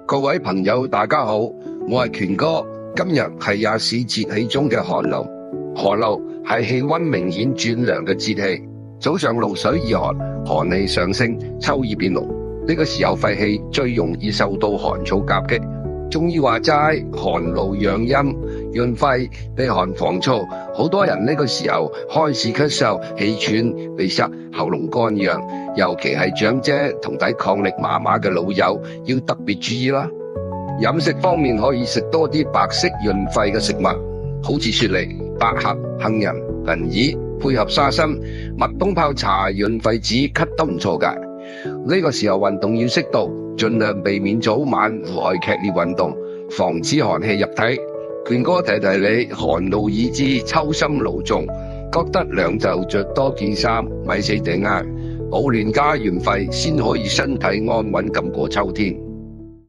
各位朋友，大家好，我係權哥。今日係廿四節氣中嘅寒露。寒露係氣溫明顯轉涼嘅節氣，早上露水易寒，寒氣上升，秋意變濃。呢個時候肺氣最容易受到寒燥夾擊。中醫話齋，寒露養陰，潤肺避寒防燥。好多人呢個時候開始咳嗽、氣喘、鼻塞、喉嚨乾癢，尤其係長者同抵抗力麻麻嘅老友，要特別注意啦。飲食方面可以食多啲白色潤肺嘅食物，好似雪梨、百合、杏仁、銀耳，配合沙參、蜜冬泡茶潤肺止咳都唔錯㗎。呢個時候運動要適度，盡量避免早晚戶外劇烈運動，防止寒氣入體。權哥提提你，寒露已至，秋心勞重，覺得涼就着多件衫，咪死頂啊！保暖加潤肺，先可以身體安穩咁過秋天。